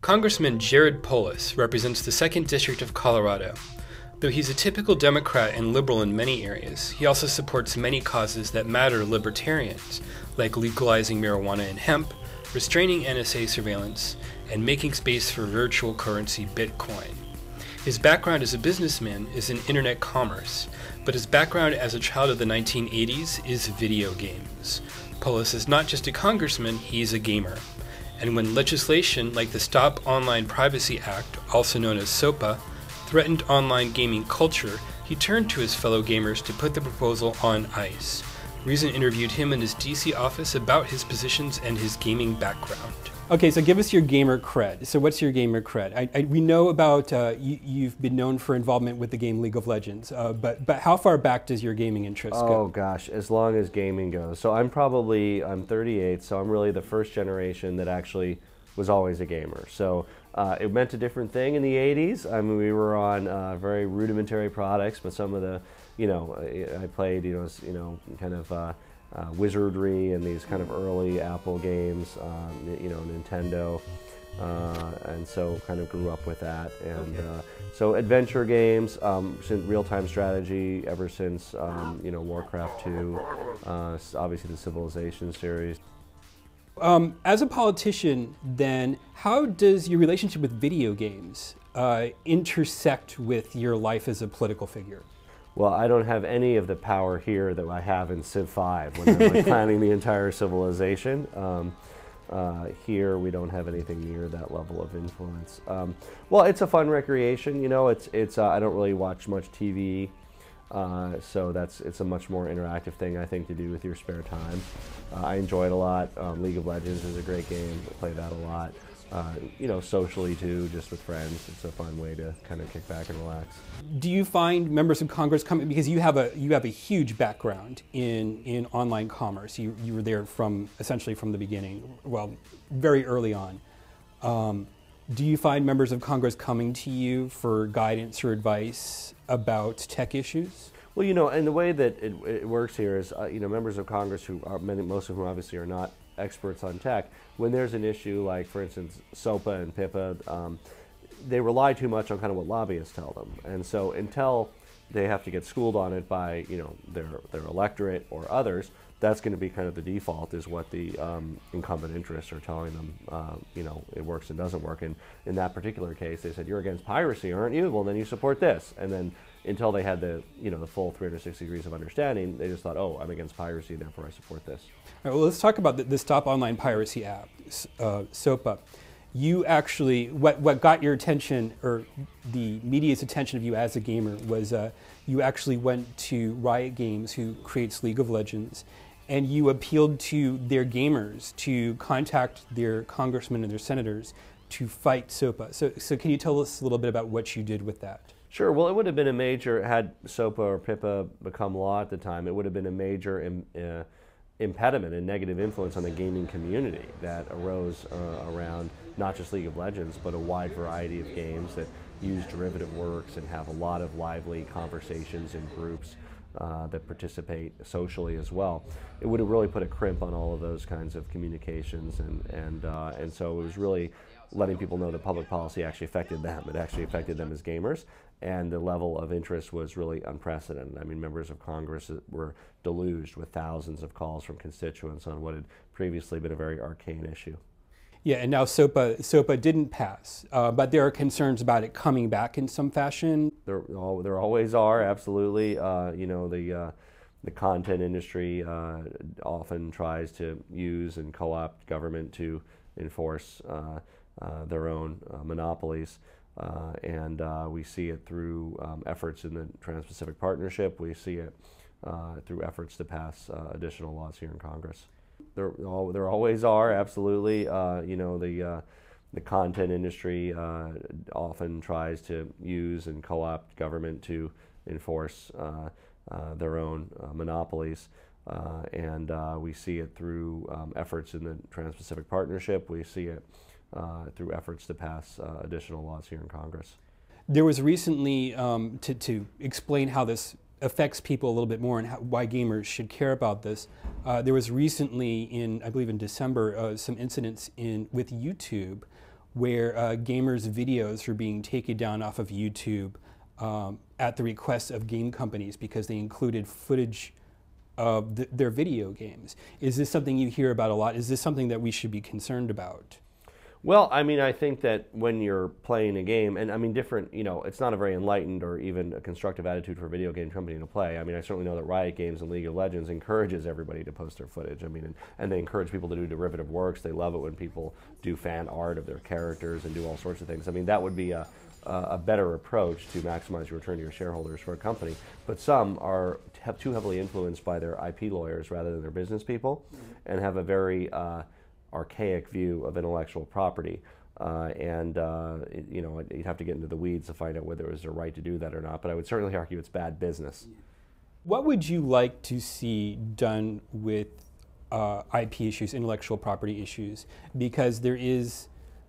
Congressman Jared Polis represents the 2nd District of Colorado. Though he's a typical Democrat and liberal in many areas, he also supports many causes that matter to libertarians, like legalizing marijuana and hemp, restraining NSA surveillance, and making space for virtual currency Bitcoin. His background as a businessman is in internet commerce, but his background as a child of the 1980s is video games. Polis is not just a congressman, he's a gamer. And when legislation like the Stop Online Privacy Act, also known as SOPA, threatened online gaming culture, he turned to his fellow gamers to put the proposal on ice. Reason interviewed him in his DC office about his positions and his gaming background. Okay, so give us your gamer cred. So what's your gamer cred? We know about you've been known for involvement with the game League of Legends, but how far back does your gaming interest go? Oh gosh, as long as gaming goes. So I'm 38, so I'm really the first generation that actually was always a gamer. So it meant a different thing in the 80s. I mean, we were on very rudimentary products, but some of the, I played, kind of Wizardry and these kind of early Apple Nintendo, and so kind of grew up with that. And so adventure games, real-time strategy ever since Warcraft 2, obviously the Civilization series. As a politician, then, how does your relationship with video games intersect with your life as a political figure? Well, I don't have any of the power here that I have in Civ 5 when I'm planning the entire civilization. Here, we don't have anything near that level of influence. Well, it's a fun recreation. I don't really watch much TV, so it's a much more interactive thing, I think, to do with your spare time. I enjoy it a lot. League of Legends is a great game. I play that a lot. Socially too, just with friends. It's a fun way to kind of kick back and relax. Do you find members of Congress coming, because you have a huge background in online commerce. You were there essentially from the beginning, well, very early on. Do you find members of Congress coming to you for guidance or advice about tech issues? Well, and the way that it works here is, members of Congress who are most of whom obviously are not experts on tech, when there's an issue like, for instance, SOPA and PIPA, they rely too much on kind of what lobbyists tell them. And so until they have to get schooled on it by, their electorate or others, that's going to be kind of the default, is what the incumbent interests are telling them, it works and doesn't work. And in that particular case, they said, you're against piracy, aren't you? Well, then you support this. And then until they had the full 360 degrees of understanding, they just thought, oh, I'm against piracy, therefore I support this. All right, well, let's talk about the Stop Online Piracy app, SOPA. You actually, what got your attention, or the media's attention of you as a gamer, was you actually went to Riot Games, who creates League of Legends, and you appealed to their gamers to contact their congressmen and their senators to fight SOPA. So can you tell us a little bit about what you did with that? Sure. Well, it would have been a major, had SOPA or PIPA become law at the time, it would have been a major impediment and negative influence on the gaming community that arose around not just League of Legends, but a wide variety of games that use derivative works and have a lot of lively conversations in groups that participate socially as well. It would have really put a crimp on all of those kinds of communications, and so it was really letting people know that public policy actually affected them. It actually affected them as gamers, and the level of interest was really unprecedented. I mean, members of Congress were deluged with thousands of calls from constituents on what had previously been a very arcane issue. Yeah, and now SOPA didn't pass, but there are concerns about it coming back in some fashion. There always are, absolutely. The content industry often tries to use and co-opt government to enforce their own monopolies, and we see it through efforts in the Trans-Pacific Partnership. We see it through efforts to pass additional laws here in Congress. There always are, absolutely. The content industry often tries to use and co-opt government to enforce their own monopolies, and we see it through efforts in the Trans-Pacific Partnership. We see it through efforts to pass additional laws here in Congress. There was recently, to explain how this affects people a little bit more and why gamers should care about this, there was recently, I believe in December, some incidents with YouTube where gamers' videos were being taken down off of YouTube at the request of game companies because they included footage of their video games. Is this something you hear about a lot? Is this something that we should be concerned about? Well, I mean, I think that when you're playing a game, and I mean, different, it's not a very enlightened or even a constructive attitude for a video game company to play. I mean, I certainly know that Riot Games and League of Legends encourages everybody to post their footage. I mean, and they encourage people to do derivative works. They love it when people do fan art of their characters and do all sorts of things. I mean, that would be a better approach to maximize your return to your shareholders for a company. But some are too heavily influenced by their IP lawyers rather than their business people, and have a very archaic view of intellectual property, you'd have to get into the weeds to find out whether it was their right to do that or not, but I would certainly argue it's bad business. What would you like to see done with IP issues, intellectual property issues? Because there is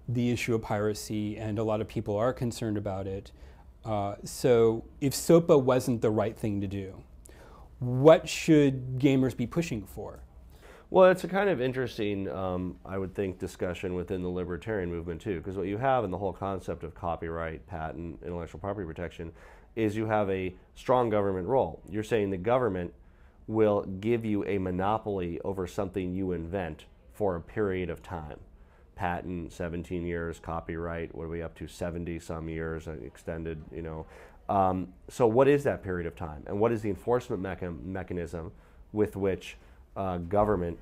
the issue of piracy, and a lot of people are concerned about it. So if SOPA wasn't the right thing to do, what should gamers be pushing for? Well, it's a kind of interesting, I would think, discussion within the libertarian movement, too, because what you have in the whole concept of copyright, patent, intellectual property protection is you have a strong government role. You're saying the government will give you a monopoly over something you invent for a period of time. Patent, 17 years, copyright, what are we up to, 70-some years, extended, So what is that period of time? And what is the enforcement mechanism with which government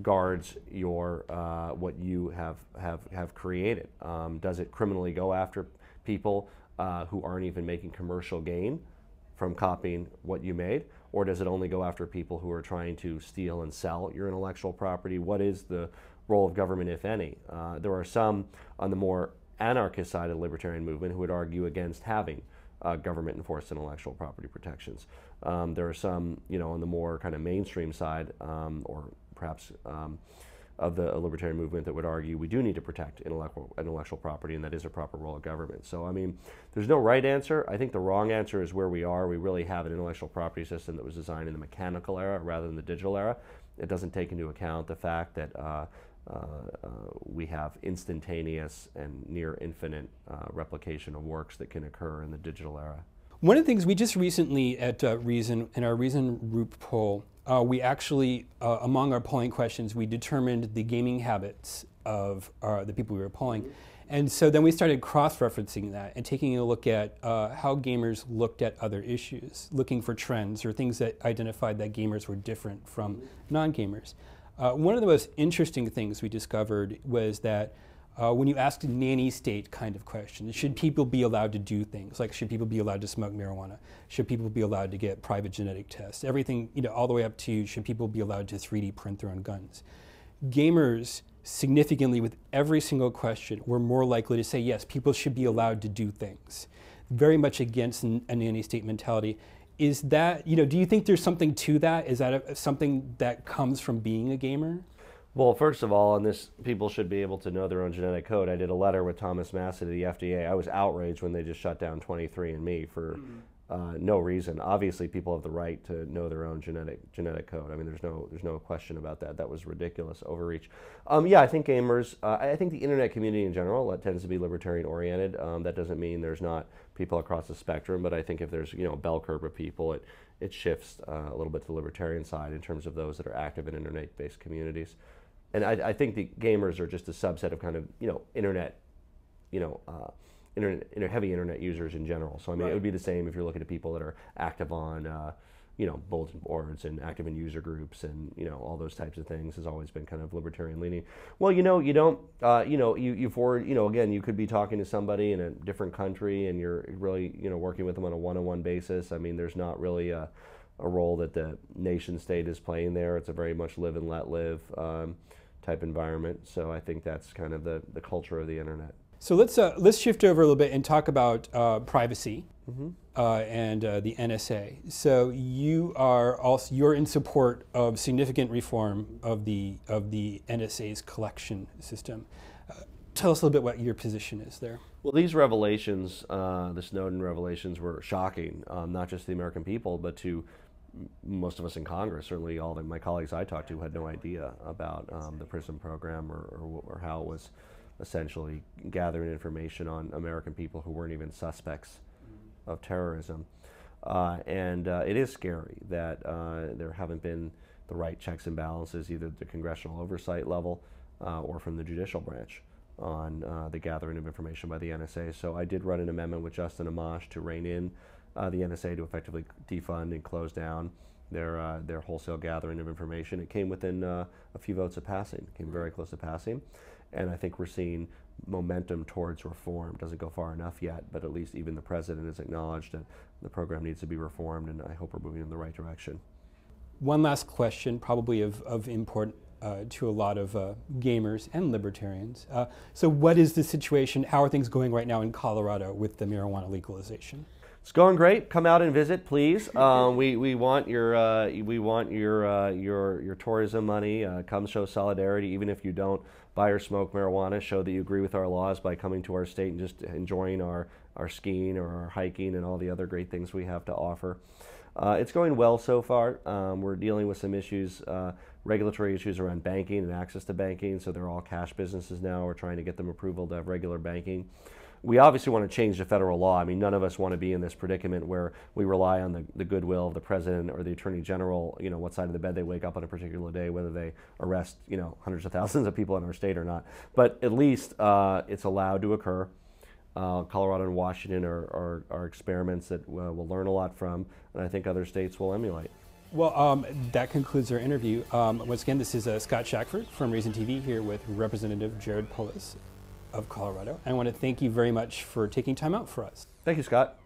guards your what you have created? Does it criminally go after people who aren't even making commercial gain from copying what you made, or does it only go after people who are trying to steal and sell your intellectual property? What is the role of government, if any? There are some on the more anarchist side of the libertarian movement who would argue against having government-enforced intellectual property protections. There are some, on the more kind of mainstream side, or perhaps of the libertarian movement, that would argue we do need to protect intellectual property, and that is a proper role of government. So, I mean, there's no right answer. I think the wrong answer is where we are. We really have an intellectual property system that was designed in the mechanical era rather than the digital era. It doesn't take into account the fact that we have instantaneous and near infinite replication of works that can occur in the digital era. One of the things we just recently at Reason, in our Reason group poll, we actually, among our polling questions, we determined the gaming habits of the people we were polling. And so then we started cross-referencing that and taking a look at how gamers looked at other issues, looking for trends or things that identified that gamers were different from non-gamers. One of the most interesting things we discovered was that when you asked a nanny state kind of question, should people be allowed to do things? Like, should people be allowed to smoke marijuana? Should people be allowed to get private genetic tests? Everything, all the way up to, should people be allowed to 3D print their own guns? Gamers, significantly with every single question, were more likely to say, yes, people should be allowed to do things. Very much against a nanny state mentality. Is that, do you think there's something to that? Is that something that comes from being a gamer? Well, first of all, on this, people should be able to know their own genetic code. I did a letter with Thomas Massey to the FDA. I was outraged when they just shut down 23andMe for no reason. Obviously, people have the right to know their own genetic code. I mean, there's no question about that. That was ridiculous overreach. Yeah, I think gamers. I think the internet community in general tends to be libertarian oriented. That doesn't mean there's not people across the spectrum, but I think if there's a bell curve of people, it shifts a little bit to the libertarian side in terms of those that are active in internet-based communities. And I think the gamers are just a subset of kind of internet, heavy internet users in general. So I mean, It would be the same if you're looking at people that are active on bulletin boards and active in user groups and all those types of things. Has always been kind of libertarian leaning. Well, you don't again, you could be talking to somebody in a different country and you're really working with them on a one-on-one basis. I mean, there's not really a role that the nation state is playing there. It's a very much live and let live type environment. So I think that's kind of the culture of the internet. So let's shift over a little bit and talk about privacy and the NSA. So you're in support of significant reform of the NSA's collection system. Tell us a little bit what your position is there. Well, these revelations, the Snowden revelations, were shocking, not just to the American people, but to most of us in Congress. Certainly all of my colleagues I talked to had no idea about the PRISM program or how it was essentially gathering information on American people who weren't even suspects of terrorism. It is scary that there haven't been the right checks and balances, either at the congressional oversight level or from the judicial branch, on the gathering of information by the NSA. So I did run an amendment with Justin Amash to rein in the NSA to effectively defund and close down their wholesale gathering of information. It came within a few votes of passing, came very close to passing. And I think we're seeing momentum towards reform. Doesn't go far enough yet, but at least even the president has acknowledged that the program needs to be reformed, and I hope we're moving in the right direction. One last question, probably of import to a lot of gamers and libertarians. So what is the situation? How are things going right now in Colorado with the marijuana legalization? It's going great. Come out and visit, please. We want your tourism money. Come show solidarity, even if you don't buy or smoke marijuana. Show that you agree with our laws by coming to our state and just enjoying our skiing or our hiking and all the other great things we have to offer. It's going well so far. We're dealing with some issues, regulatory issues around banking and access to banking. So they're all cash businesses now. We're trying to get them approval to have regular banking. We obviously want to change the federal law. I mean, none of us want to be in this predicament where we rely on the goodwill of the president or the attorney general, you know, what side of the bed they wake up on a particular day, whether they arrest, you know, hundreds of thousands of people in our state or not. But at least it's allowed to occur. Colorado and Washington are experiments that we'll learn a lot from, and I think other states will emulate. Well, that concludes our interview. Once again, this is Scott Shackford from Reason TV here with Representative Jared Polis of Colorado. I want to thank you very much for taking time out for us. Thank you, Scott.